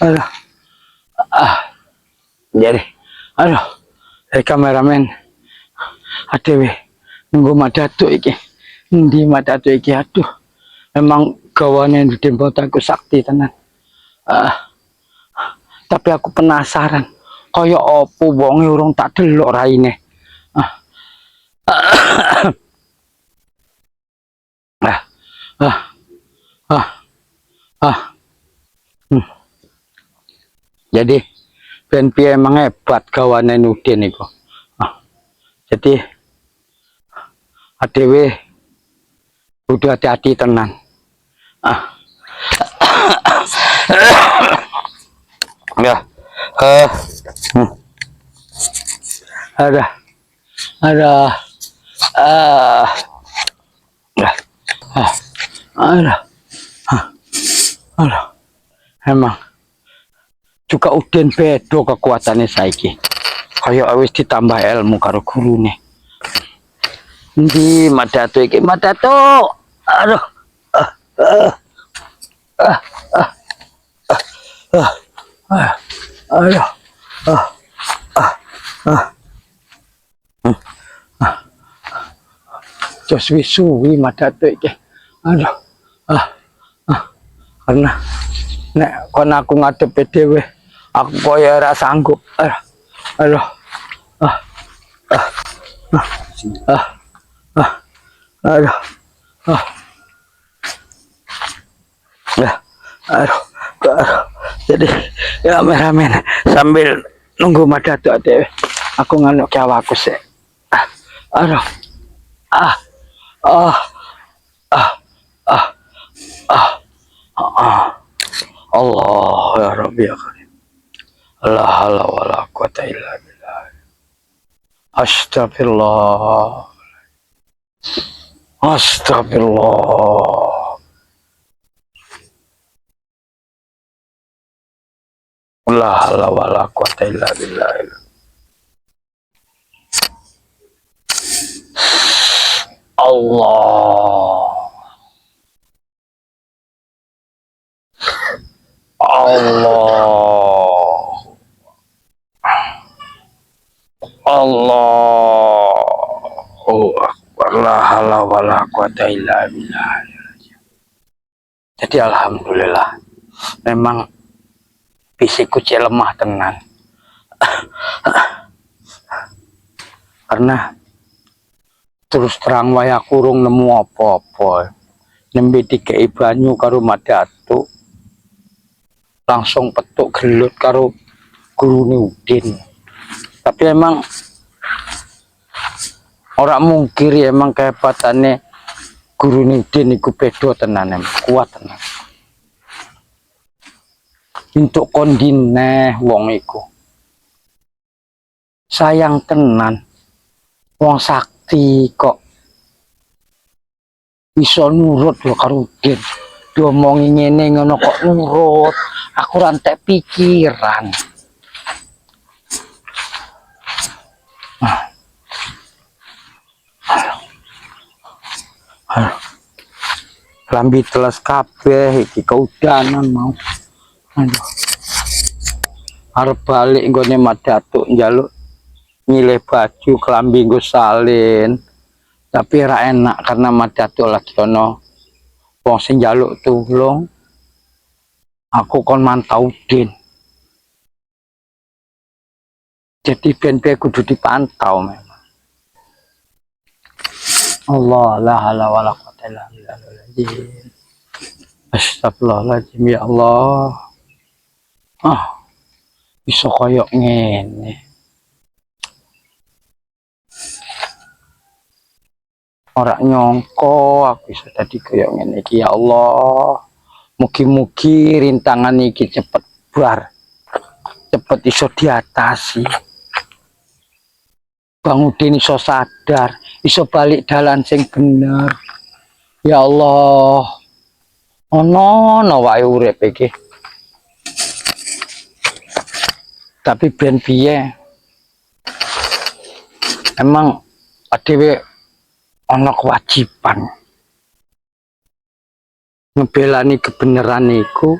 Aduh. Jadi, aduh, kameramen, adewe nunggu madatu iki, di madatu iki, aduh, emang gawane di tembok aku sakti tenan. Tapi aku penasaran, kaya apa wonge urung tak delok raine. Ah, ah, ah, ah, ah. Jadi, ben piye emang hebat gawane Nudin iku. Jadi adewe udah hati-hati tenan. Ya. Ada. Ada. Ada. Ada. Emang juga Udin bedo kekuatannya saiki. Kayak wis ditambah ilmu karo gurune. Ndi Madatu iki, Madatu. Aduh. Aduh. Jos wisuwi Madatu iki. Aduh. Karena nek kon aku ngadepi dhewe, aku koyo ora sanggup. Aduh. Aduh. Aduh. Jadi ya kameramen sambil nunggu Madatu dhewe, aku nganuk awakku sik. Aduh. Allah ya Rabbi ya Karim. La haula wala quwata illa billah. Astagfirullah. Astagfirullah. La haula wala quwata illa billah. Allah. Allah. Allahu Akbar. La haula wala quwata illa billah. Jadi alhamdulillah memang fisikku cek lemah tenan. Karena terus terang wae aku urung nemu apa-apa. Nembe dikei banyu karo Madatu. Langsung petuk gelut karo gurune Udin. Tapi emang orang mungkiri emang kehebatannya gurune Udin iku beda tenan, emang kuat tenan. Untuk kondine wong iku. Sayang tenan. Wong sakti kok iso nurut lho karo Udin. Diomongi ngene ngono kok nurut. Aku rantek pikiran. Lambi telas kabeh iki keudanan mau. Aduh. Arep balik nggone Madatu njaluk nyilih baju kelambi nggo salin. Tapi ra enak karena Madatu lagi ono wong sing njaluk tulung. Aku kon mantau Udin. Jadi ben kudu dipantau memang. Allah la haula wala quwata illa billah. Astagfirullahaladzim ya Allah. Bisa koyok ngene. Ora nyongko aku bisa tadi koyok ngene iki ya Allah. Mugi-mugi rintangan iki cepet bar. Cepet iso diatasi. Bang Udin iso sadar, iso balik dalan sing bener. Ya Allah. Ono wae urip iki. Tapi ben piye emang adewe ono kewajiban ngebelani kebenaran iku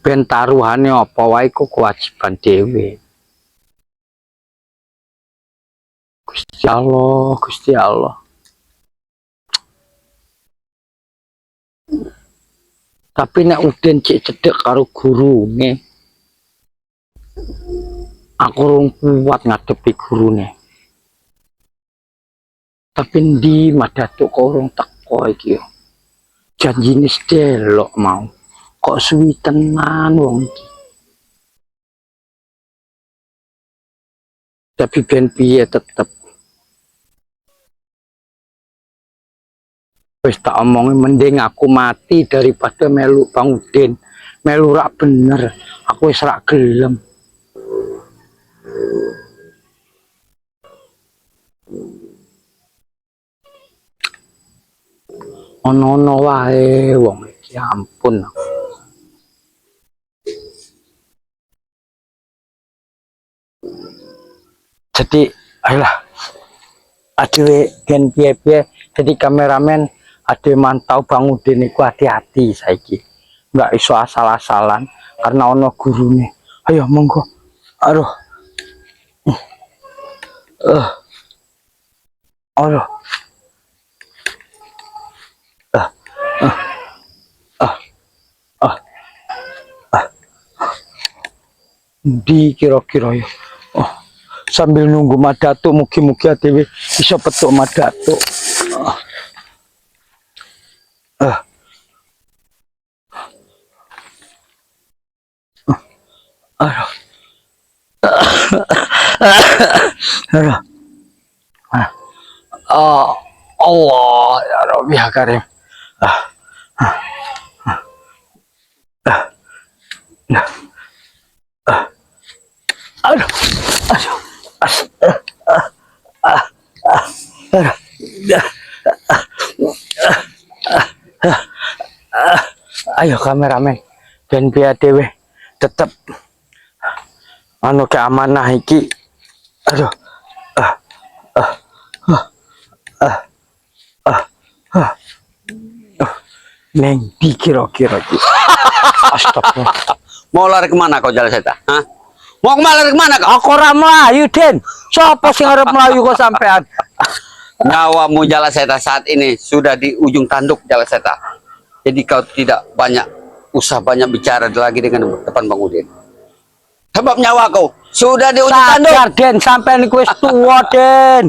ben taruhane apa wae iku kewajiban dhewe. Gusti Allah, Gusti Allah. Tapi nek Udin cek cedek karo gurune, aku rung kuat ngadepi gurune. Tapi ndi Madatuk kok urung teko iki yo. Janjine delok mau. Kok suwi tenan wong iki. Tapi ben piye tetep wis tak omongin mending aku mati daripada melu Bang Udin. Melu rak bener, aku wis rak gelem. Ono-ono wae wong iki ampun. Jadi ayolah adewe gen piye-piye jadi kameramen ade mantau Bang Udin niku hati-hati saiki. Enggak iso asal-asalan karena ono gurune. Ayo monggo. Aduh. Aduh. Di kira-kira ya. Oh, sambil nunggu Madatuk mugi-mugi adewe bisa petuk Madatuk. Aduh. Aduh. Allah ya Rabbi ya Karim. Aduh, ayo kameramen ben piye dhewe tetep anu keamanah iki. Aduh. Neng di kira-kira iki. Astagfirullah. Mau lari kemana kau Jala Seta? Hah? Mau lari kemana kau? Aku ora melayu, Den. Sopo sing arep melayu kok sampean? Nyawamu Jala Seta saat ini sudah di ujung tanduk Jala Seta. Jadi kau tidak usah banyak bicara lagi dengan depan Bang Udin. Sebab nyawa kau sudah di ujung tanduk. Sadar, Den, sampean iku wis tuwa, Den.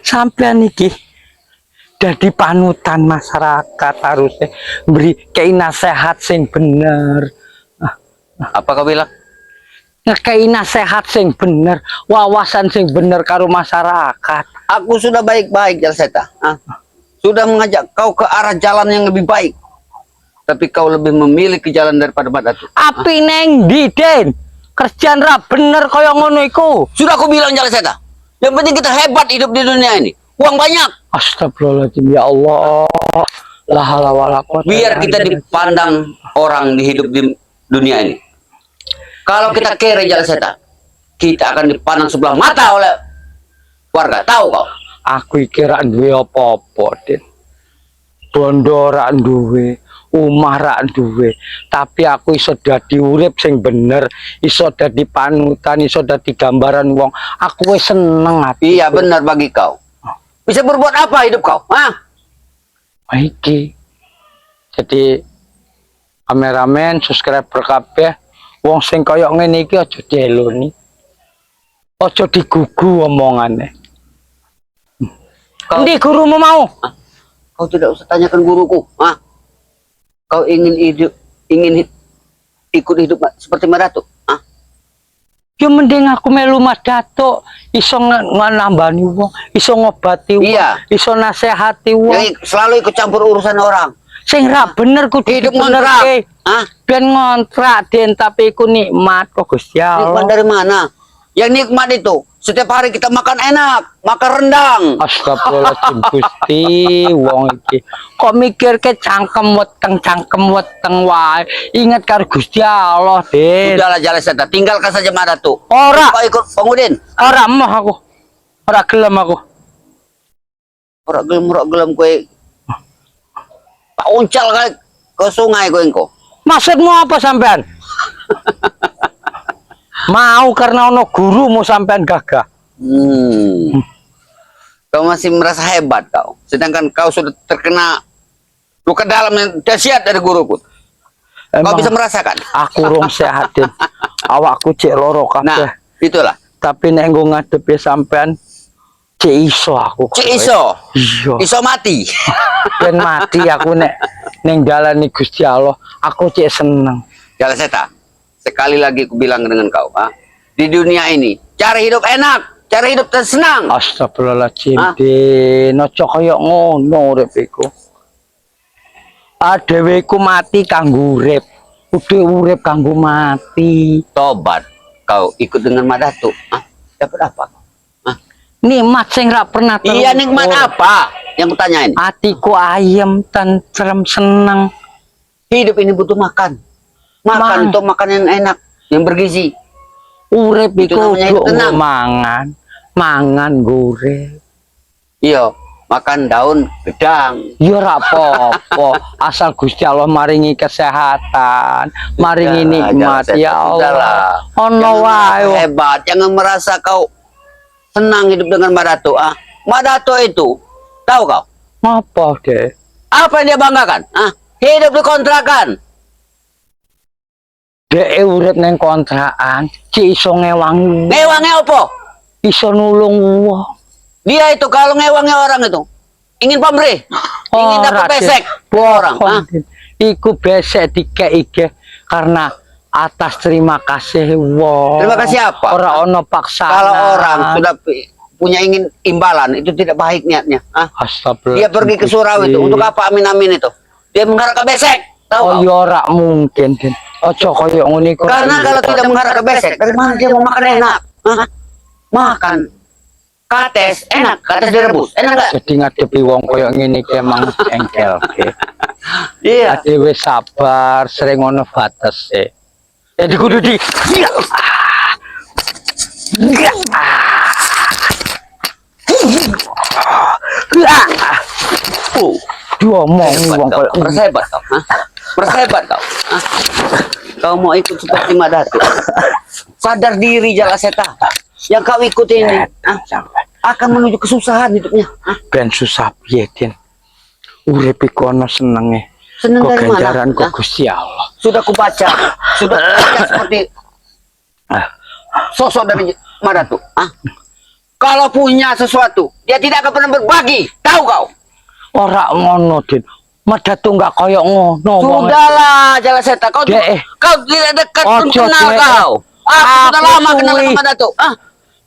Sampean iki dadi panutan masyarakat, harusnya beri kei nasihat sing bener. Apa kau bilang? Ngekei nasihat sing bener, wawasan sing bener karo masyarakat. Aku sudah baik-baik Jala Seta. Sudah mengajak kau ke arah jalan yang lebih baik. Tapi kau lebih memilih ke jalan daripada Madatuk. Api neng di, Den. Kerjaan ra bener kaya ngono iku. Sudah aku bilang Jala Seta. Yang penting kita hebat hidup di dunia ini. Uang banyak. Astagfirullahaladzim, ya Allah. La haula wala quwata. Biar kita dipandang orang di hidup di dunia ini. Kalau kita kere Jala Seta, kita akan dipandang sebelah mata oleh warga. Tahu kau? Aku kira duwe apa-apa, Den. Bondo ra duwe, omah ra duwe, tapi aku iso dadi urip sing bener, iso dadi panutan, iso dadi gambaran wong. Aku wis seneng ati. Iya benar bagi kau. Bisa berbuat apa hidup kau? Iki. Jadi kameramen, subscriber kabeh, wong sing kaya ngene iki aja dieloni. Aja digugu omongane. Endi gurumu mau? Kau tidak usah tanyakan guruku. Kau ingin ikut hidup seperti Madatuk? Ya mending aku melu Madatuk, iso nambani wong, iso ngobati wong, iya, iso nasehati wong. Jadi selalu ikut campur urusan orang. Sing ra bener kudu hidup ngontrak. Ben ngontrak, Den, tapi iku nikmat kok Gusti Allah. Nikmat dari mana? Yang nikmat itu setiap hari kita makan enak, makan rendang. Astagfirullahaladzim Gusti, wong iki kok mikir ke cangkem weteng wae. Ingat karo Gusti Allah, Den. Sudahlah Jala Seta, tinggalkan saja Madatuk. Ora kau ikut Bang Udin. Ora emoh aku. Ora gelem aku. Ora gelem kowe. Tak uncal kali ke sungai kau engkau. Maksudmu apa sampean? Mau karena ono gurumu sampean gagah. Kau masih merasa hebat kau, sedangkan kau sudah terkena luka dalam yang dahsyat dari guruku. Kau bisa merasakan. Aku rong sehatin. Awakku cek loro kabeh. Nah, itulah. Tapi nek nggo ngadepi sampean cek iso aku. Cek iso. Iya. Iso mati. Ben mati aku nek ning dalane Gusti Allah, aku cek seneng. Jalan seta. Sekali lagi aku bilang dengan kau, di dunia ini cari hidup enak, cari hidup senang. Astagfirullahaladzim, Den. Aja kaya ngono uripku. Adeweku mati kanggo urip. Udah urip kanggo mati. Tobat. Kau ikut dengan Madatu. Dapat apa? Nikmat sing ra pernah terukur. Iya, nikmat apa? Yang kutanyain. Hatiku ayem, tentrem, senang. Hidup ini butuh makan. Makan untuk makan yang enak, yang bergizi. Urip Itu iku namanya hidup tenang. mangan urip. Iya, makan daun gedang. Ya ora apa-apa, asal Gusti Allah maringi kesehatan, maringi nikmat ya Allah. Ono wae. Hebat, jangan merasa kau senang hidup dengan Madatu. Madatu itu, tahu kau? Apa, Dek? Apa yang dia banggakan? Hidup di kontrakan. Dek urip neng kontrakan, cik iso ngewangi. Ngewangi apa? Iso nulung wong. Dia itu kalau ngewangi orang itu ingin pamrih, ingin dapat besek orang. Iku besek dikeike karena atas terima kasih wong. Terima kasih apa? Orang ono paksaan. Kalau orang sudah punya ingin imbalan, itu tidak baik niatnya. Astagfirullah. Dia pergi ke surau itu untuk apa? Amin itu. Dia mengharap ke besek. Tahu? Ya ora mungkin, Den. Ojo koyo ngene iku. Karena kalau tidak mengharap ke besek, dari mana dia mau makan enak? Makan kates enak, kates direbus enak enggak? Jadi ngadepi wong koyo ngene iki emang engkel. Iya. Ade wis sabar, sering ono batese. Jadi kudu di diomongi wong koyo merasa hebat kau, merasa hebat kau. Kau mau ikut seperti Madatu? Sadar diri Jalaseta. Yang kau ikuti ini akan menuju kesusahan hidupnya. Ben susah piye, Den? Urip iku ana senenge. Seneng Kok dari mana? ganjaran kok Gusti Allah. Sudah kubaca, sudah kubaca seperti sosok dari Madatu. Kalau punya sesuatu, dia tidak akan pernah berbagi. Tahu kau? Ora ngono, Den. Madatu enggak koyo ngono. Sudahlah, Jalaseta. Kau tidak dekat pun kenal kau. Aku sudah lama kenal dengan Madatu.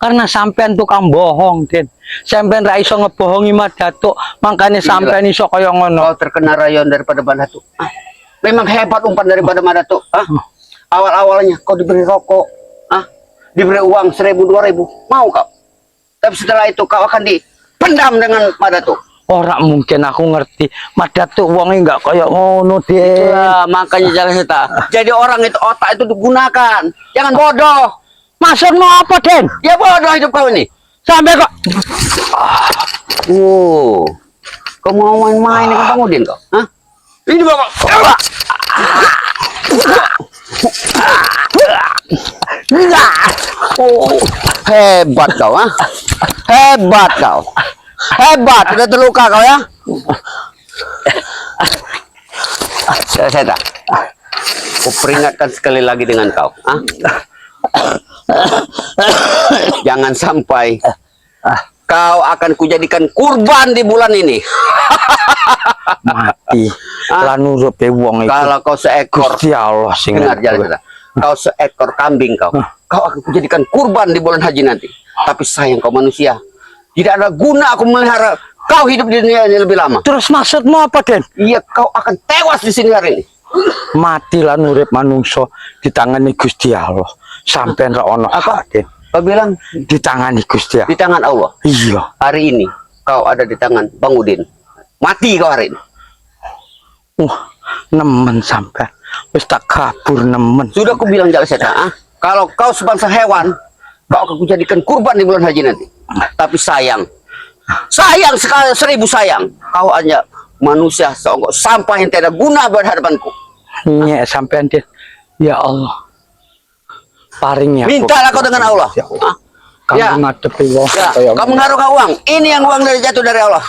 Karena sampean tukang bohong, Den. Sampean ra iso ngebohongi Madatu, makanya sampean iso kaya ngono. Kau terkena rayon daripada Madatu. Memang hebat umpan daripada Madatu. Awal-awalnya kau diberi rokok, diberi uang 1.000 2.000, mau kau? Tapi setelah itu kau akan dipendam dengan Madatu. Ora mungkin aku ngerti. Madatu wonge enggak kaya ngono, Den. Itulah, makanya Jalaseta. Jadi orang itu otak itu digunakan. Jangan bodoh. Maksudmu apa, Den? Ya bodoh hidup kau ini. Sampai kok Kau mau main-main dengan Bang Udin kau? Ini Bapak. Hebat kau, hebat kau. Hebat, sudah terluka kau ya. Saya aku peringatkan sekali lagi dengan kau. Jangan sampai kau akan kujadikan kurban di bulan ini. mati. Lan urupe wong iku. Kalau kau seekor, Gusti Allah sing dengar Jalaseta. Kau seekor kambing kau akan kujadikan kurban di bulan haji nanti. Tapi sayang kau manusia, tidak ada guna aku melihara kau hidup di dunia ini lebih lama. Terus maksudmu apa, Den? Iya, kau akan tewas di sini hari ini. Mati lan urip manungsa ditangani Gusti Allah. Sampeyan ra ono Apa? Den. Kau bilang Ditangani Gusti di Allah. tangan Allah. Iya. Hari ini kau ada di tangan Bang Udin. Mati kau hari ini. Nemen sampean. Wis tak kabur nemen. Sudah aku bilang Jalaseta, kalau kau sebangsa hewan, kau akan kujadikan kurban di bulan haji nanti. Tapi sayang sekali 1000 sayang, kau hanya manusia seonggok sampah yang tidak guna berhadapanku. Nyek sampean Den. Ya Allah. Paring ya. Mintalah kau dengan Allah. Ya Allah. Ah, Kamu ya. ngadepi wong Ya, kaya kamu ngaruh uang. Ini yang uang dari jatuh dari Allah.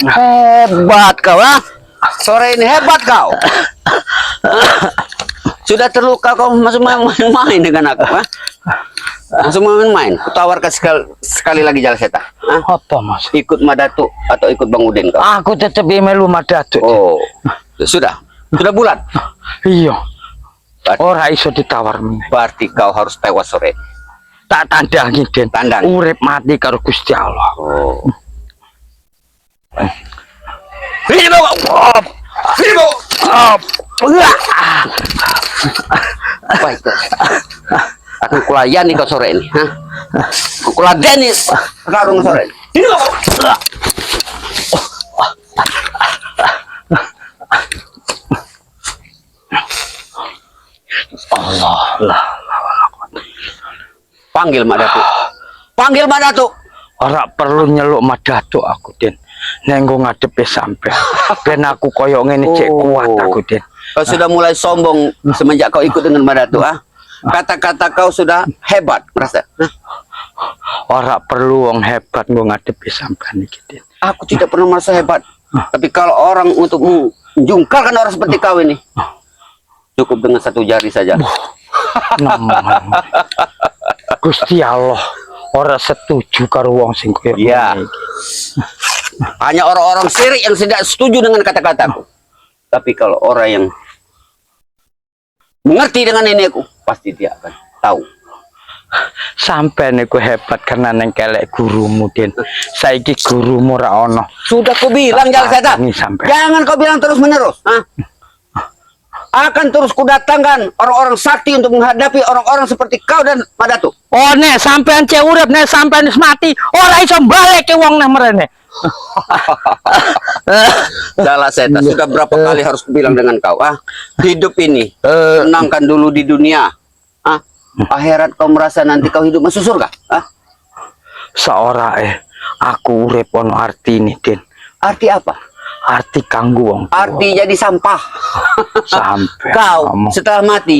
Hebat kau, ah. Sore ini hebat kau. Sudah terluka kau masuk main dengan aku, ah. Langsung main-main. Kutawarkan sekali lagi Jala Seta. Ah, apa Mas? ikut Madatu atau ikut Bang Udin kau? Aku tetep melu Madatu. Oh, sudah bulat. Iya. Berarti, Ora iso ditawar meneh. berarti kau harus tewas sore. Tak tandangi Den. Tandang. Urip mati karo Gusti Allah. Oh. Ini bawa. Ini bawa. Baik. Akan kulayani kau sore ini, ha? Kuladeni karung sore ini. Ini bawa. Allah. Panggil Mak Datu. Panggil Mak Datu. Ora perlu nyeluk Madatu aku Den. Nenggo ngadepi sampean. Ben aku koyo ngene cek kuat aku Den. Kau sudah mulai sombong semenjak kau ikut dengan Mak Datu, ah? Kata-kata kau sudah hebat, merasa. Hah? Ora perlu wong hebat nggo ngadepi sampean iki Den. Aku tidak pernah merasa hebat. Tapi kalau orang untuk menjungkalkan orang seperti kau ini, cukup dengan satu jari saja. Naman. Gusti Allah ora setuju karo wong sing koyo Iya. ngene iki. Hanya orang-orang syirik yang tidak setuju dengan kata-kataku. Tapi kalau orang yang mengerti dengan ini aku, pasti dia akan tahu. Sampeyan iku hebat karena neng kelek gurumu Den. Saiki gurumu ora ono. Sudah ku bilang Jala Seta. Ini sampai. Jangan kau bilang terus-menerus, ah. Akan terus kudatangkan orang-orang sakti untuk menghadapi orang-orang seperti kau dan Mak Datu. Oh nek sampean cek urip nek sampean wis mati ora iso balik ke wong neh mrene. Jala Seta, sudah berapa kali harus kubilang dengan kau, ah? Hidup ini tenangkan dulu di dunia, ah. Akhirat kau merasa nanti kau hidup masuk surga, ah? Seora aku urip ono artine Den. Arti apa? Arti kanggo wong. Arti jadi sampah. Sampai Kau ngomong. setelah mati,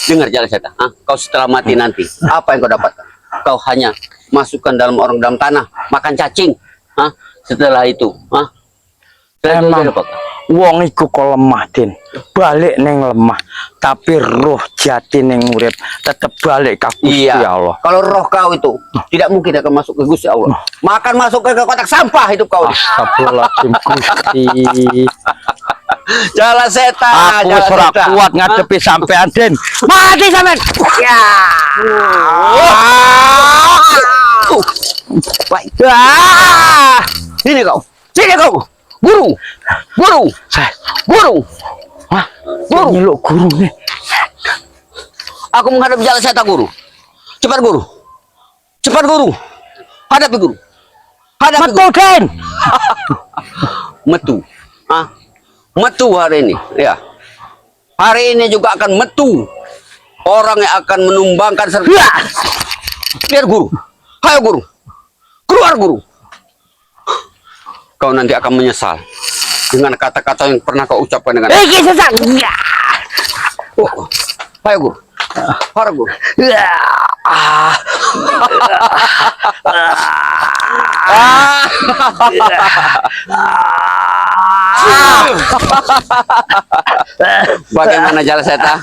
dengar Jala Seta, ah? Kau setelah mati nanti apa yang kau dapatkan? Kau hanya masukkan dalam orang dalam tanah, makan cacing, ah? Setelah itu, ah? Setelah itu Emang apa? wong iku kok lemah Den. Balik neng lemah, tapi roh jati neng urip tetep balik ka Gusti Iya. Allah. Kalau roh kau itu tidak mungkin akan masuk ke Gusti Allah. Makan masuk ke kotak sampah hidup kau. Astagfirullahaladzim Gusti. Jala Seta, Aku Jala wis ora Seta. kuat ngadepi sampean Den. Mati sampean. Ya. Baik. Ini kau. Sini kau. Guru. Guru. Guru. Wah, Guru. nyeluk guru nih. Aku menghadap Jala Seta, guru. Cepat, guru. Cepat, guru. Hadapi, guru. Hadapi, Metu guru. Den. Metu. Ah. Metu hari ini. Ya. Hari ini juga akan metu. Orang yang akan menumbangkan serta. Biar guru. Hayo, guru. Keluar, guru. Kau nanti akan menyesal dengan kata-kata yang pernah kau ucapkan dengan. Iki sesat. Oh. Hayo, guru. Hayo, guru. Bagaimana Jala Seta?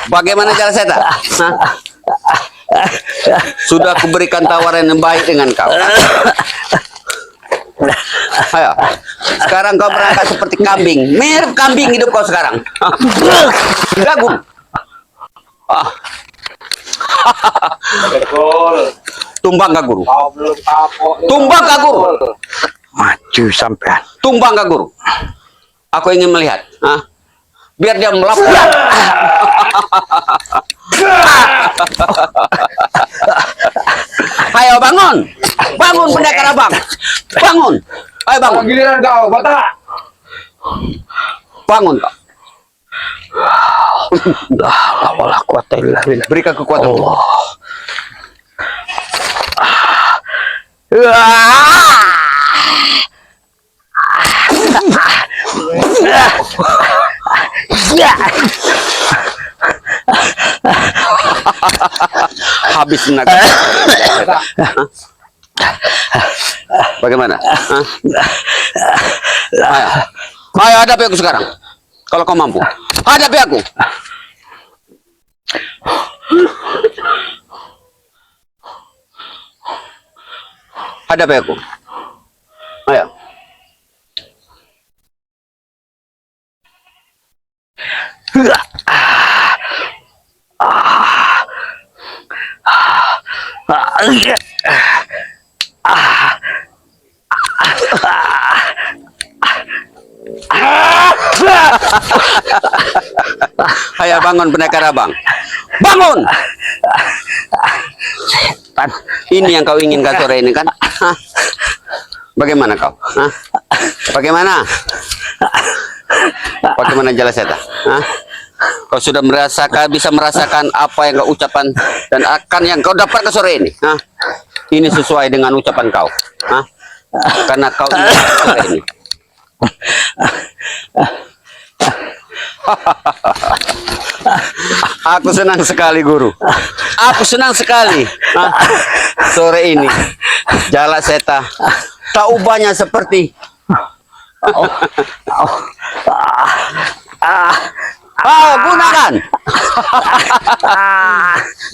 Bagaimana Jala Seta? Hah? Sudah kuberikan tawaran yang baik dengan kau. Ayo, sekarang kau berangkat seperti kambing, mirip kambing hidup kau sekarang. Enggak, guru. Ah. Tumbang gak guru? Tumbang gak guru? Maju sampean. Tumbang gak guru? Aku ingin melihat, ah. Biar dia melapor. Ayo bangun, bangun pendekar abang, bangun. Ayo bangun. Giliran kau, Batak. Bangun kau. La wala quwata illa billah. Berikan kekuatan. Allah. Habis tenaga. Hah? Bagaimana? Hah? Ayo. Ayo hadapi aku sekarang. Kalau kau mampu. Hadapi aku. Hadapi aku. Ayo. Ayo bangun pendekar abang. Bangun. Setan. Ini yang kau inginkan sore ini kan? Hah? Bagaimana kau? Hah? Bagaimana? Bagaimana Jalaseta? Hah? Kau sudah bisa merasakan apa yang kau ucapkan dan akan yang kau dapat ke sore ini. Hah? Ini sesuai dengan ucapan kau. Hah? Karena kau ingin sore ini. Aku senang sekali guru. Aku senang sekali. Hah? Sore ini Jalaseta tak ubahnya seperti gunakan.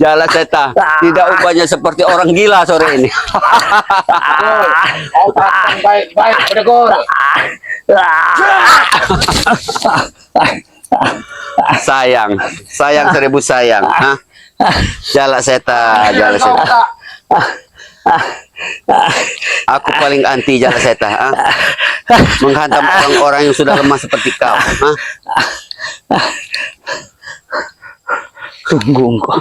Jalaseta tidak ubahnya seperti orang gila sore ini. Obatan baik-baik Bedegol. Sayang seribu sayang. Hah? Jalaseta. Aku paling anti Jalaseta. Hah? Menghantam orang-orang yang sudah lemah seperti kau. Hah? Tunggu kau.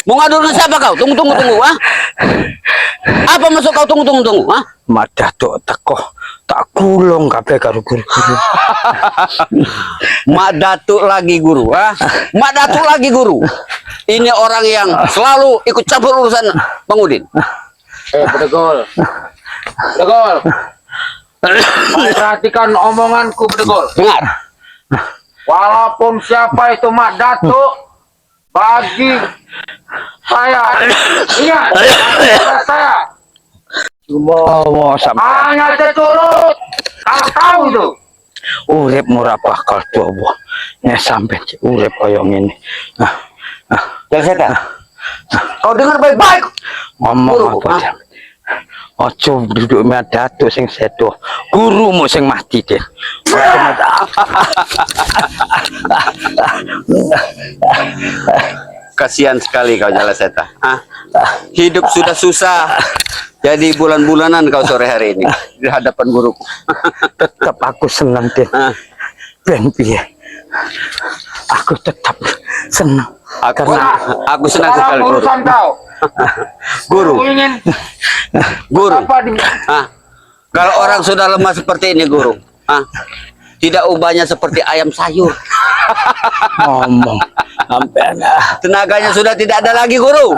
Mau ngadu dengan siapa kau? Tunggu. Ah? Apa maksud kau tunggu? Ah? Mak Datuk teko tak kulong kabeh karo guru-guru. Mak Datuk lagi guru, ah? Mak Datuk lagi guru. Ini orang yang selalu ikut campur urusan Bang Udin. Bedegol. Bedegol. Perhatikan omonganku Bedegol. Dengar. Walaupun siapa itu Mak Datuk, bagi saya ingat saya cuma hanya ceturut. Kau tahu itu. Urip murah bakal coba. Ya sampai urip koyong ini. Jalaseta. Kau dengar baik-baik. Ngomong apa? Ojo duduk Mak Datuk sing sedo. Gurumu sing mati deh. Kasihan sekali kau Jalaseta. Ah? Hidup sudah susah. Jadi bulan-bulanan kau sore hari ini di hadapan guruku. Tetap aku senang deh. Ben piye. Aku tetap senang. Aku senang sekali guru. Guru. Guru. Ah, kalau orang sudah lemah seperti ini guru, tidak ubahnya seperti ayam sayur. Ngomong sampai tenaganya sudah tidak ada lagi guru.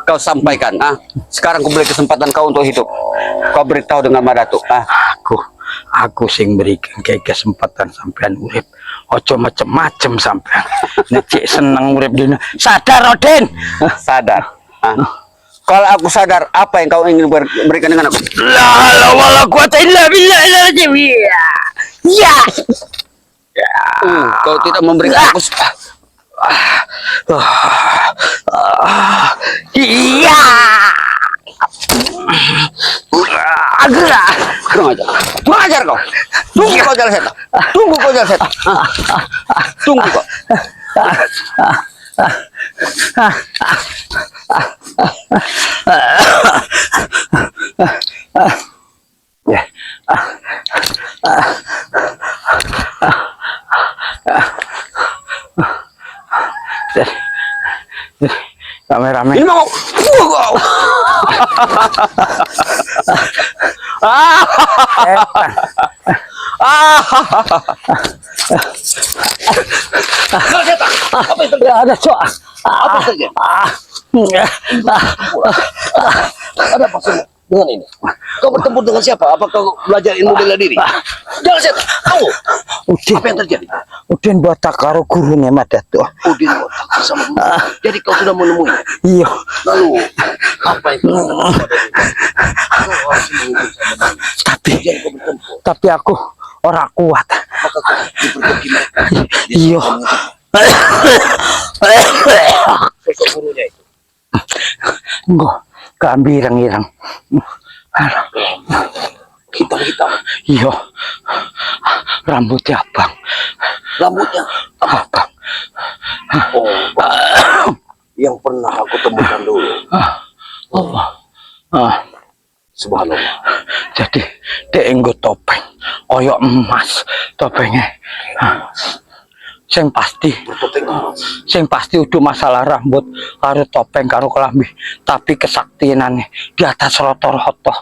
Kau sampaikan. Sekarang aku beri kesempatan kau untuk hidup. Kau beritahu dengan Mak Datuk. Aku sing berikan kayak kesempatan sampean urip. Ojo macem-macem sampean. Nek seneng urip dina. Sadar Odin. Sadar. Kalau aku sadar, apa yang kau ingin berikan dengan aku? La haula wala quwata illa billah. Ya. Kau tidak memberikan aku. Iya. Kurang ajar kau. Tunggu kau Jalaseta. Tunggu kau. Rame-rame. Ini mau. Jala Seta, apa yang terjadi? Ya ada soal. Apa yang terjadi? Ada apa sih dengan ini? Kau bertempur dengan siapa? Apa kau belajar ilmu bela diri? Jala Seta, tunggu. Apa yang terjadi? Udin botak karo gurune Mada tuh. Udin botak sama guru. Jadi kau sudah menemui. Iya. Lalu apa yang kau lakukan? Kau harus mengikuti sama dia. Jadi kau bertempur. Tapi aku orang kuat. Maka kau dipergoki mereka. Iya. Sosok gurunya itu. Enggak, keambirang-irang. Hitam-hitam. Iya. Rambutnya abang. Rambutnya Abang. oh, yang pernah aku temukan dulu. Allah. Ah, Subhanallah. jadi dia enggo topeng. Oyok emas topengnya. Sing pasti, Bertopeng emas. sing pasti udah masalah rambut karo topeng karo kelambi, tapi kesaktiannya di atas rotor-rotor.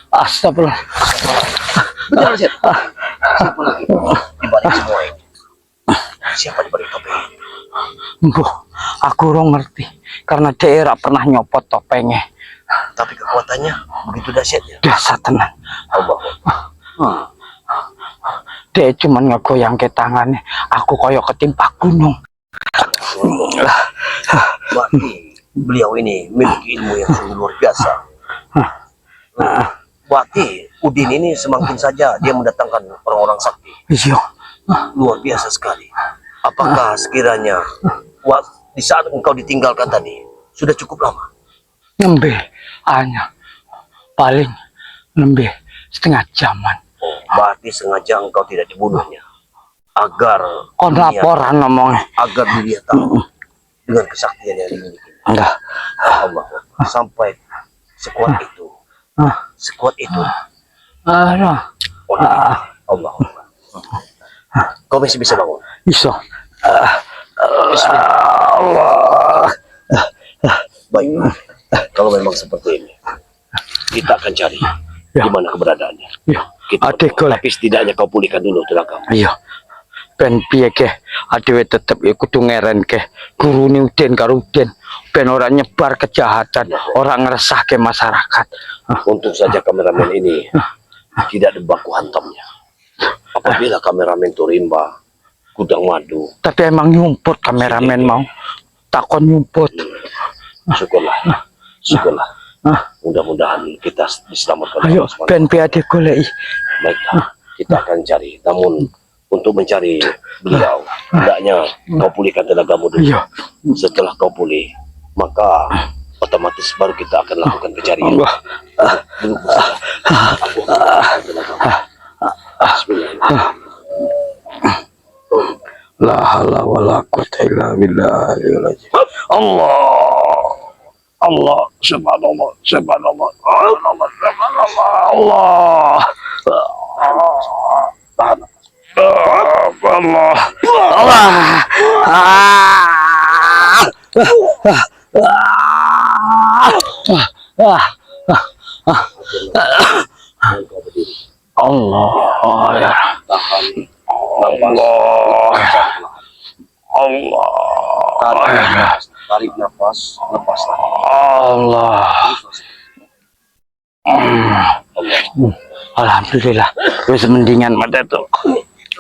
Astagfirullah. Betul Seth. Siapa lagi di balik semua ini? Siapa di balik topeng ini? Mbuh, aku ora ngerti karena dia ora pernah nyopot topengnya. Tapi kekuatannya begitu dahsyatnya. Dasar tenan. Allah. Dia cuman ngegoyang ke tangannya, aku koyo ketimpa gunung. Berarti beliau ini memiliki ilmu yang sungguh luar biasa. Berarti Udin ini semakin saja dia mendatangkan orang-orang sakti. Iya. Luar biasa sekali. Apakah sekiranya di saat engkau ditinggalkan tadi sudah cukup lama? Nembe hanya paling nembe setengah jaman. Berarti sengaja engkau tidak dibunuhnya agar Kon dunia- laporan ngomongnya. agar dunia tahu dengan kesaktian yang dimiliki. Enggak. Allah sampai sekuat itu, sekuat itu. Ada. Allah. Kau masih bisa bangun. Iso. Allah. Baik. Kalau memang seperti ini, kita akan cari di mana keberadaannya. Iya. Kita Adek golek. tapi setidaknya kau pulihkan dulu tenagamu. Iya. Ben piye ke adewe tetep ya kudu ngerenke gurune Udin karo Udin ben ora nyebar kejahatan, ora ngresahke masyarakat. Untung saja kameramen ini tidak ada baku hantamnya. Apabila kameramen Turimba, Gudang Madu, Tapi emang nyumput kameramen mau. Takon nyumput. syukurlah, syukurlah. Mudah-mudahan kita diselamatkan. Ayo Allah SWT. ben piye ade goleki. Baiklah, kita akan cari. Namun untuk mencari beliau, hendaknya kau pulihkan tenagamu dulu. Iya. Setelah kau pulih, maka otomatis baru kita akan lakukan pencarian. Allah. Duduk bersama. Aku akan pulihkan tenagamu. Bismillahirrahmanirrahim. La haula wala quwata illa billah. Allah. Allah, subhanallah, subhanallah, Allah, subhanallah, Allah, Allah, ya Tahan Allah, Allah, tarik nafas, lepas lagi. Allah. Alhamdulillah, wis mendingan mata tuh.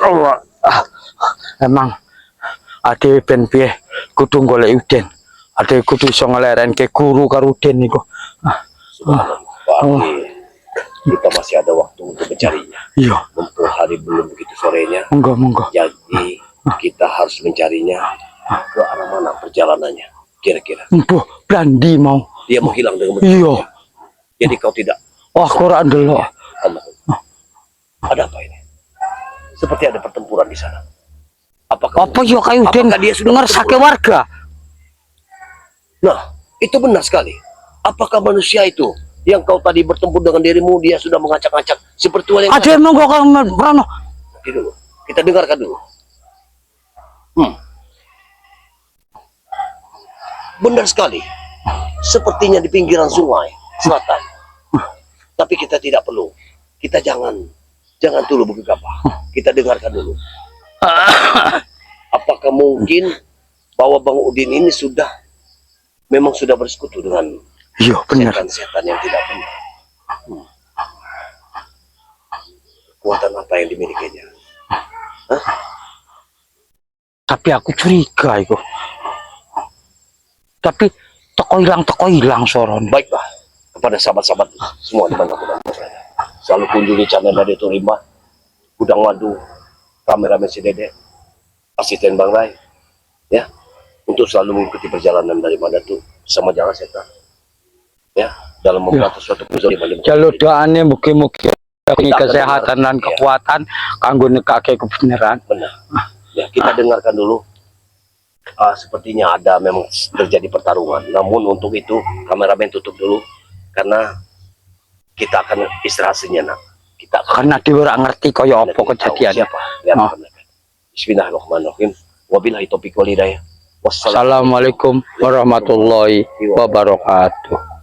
Allah. Emang ade ben piye kudu golek Udin. Ade kudu iso ngelerenke guru karo Udin niku. Subhanallah. Berarti kita masih ada waktu untuk mencarinya. Iya, Mumpung hari belum begitu sorenya, monggo. jadi kita harus mencarinya ke arah mana perjalanannya. Kira-kira Empuh, Brandi mau. dia menghilang dengan begitu. Iya. Jadi kau tidak. Wah, Quran delok. Allah. Ada apa ini? Seperti ada pertempuran di sana. Apakah Apa yo kayu Udin Apakah dia sudah ngersake bertemu? warga? Nah, itu benar sekali. Apakah manusia itu yang kau tadi bertempur dengan dirimu, dia sudah mengacak-acak seperti yang Ada emang kok kang Rano. nanti dulu. Kita dengarkan dulu. Benar sekali. Sepertinya di pinggiran sungai selatan. Tapi kita tidak perlu. Kita jangan dulu bergegabah. Kita dengarkan dulu. Apakah mungkin bahwa Bang Udin ini memang sudah bersekutu dengan Iya benar. setan-setan yang tidak benar? Kekuatan apa yang dimilikinya? Tapi aku curiga itu. Tapi toko hilang soron. Baik Pak, kepada sahabat-sahabat semua dimanapun Anda berada, selalu kunjungi channel Radio Turimba, Gudang Madu, kameramen si Dede, asisten Bang Rai, ya, untuk selalu mengikuti perjalanan dari mana tuh sama jalan setan, ya, dalam membuat suatu kezaliman. Jalur doanya mugi-mugi kesehatan dan kekuatan kanggo nekake kebenaran. Benar. Ya, kita dengarkan dulu. Sepertinya ada memang terjadi pertarungan. Namun untuk itu kameramen tutup dulu karena kita akan istirahat sejenak. Kita akan Karena dia ora ngerti kaya apa kejadiannya. Bismillahirrahmanirrahim. Wabillahi taufiq wal hidayah. Assalamualaikum warahmatullahi wabarakatuh.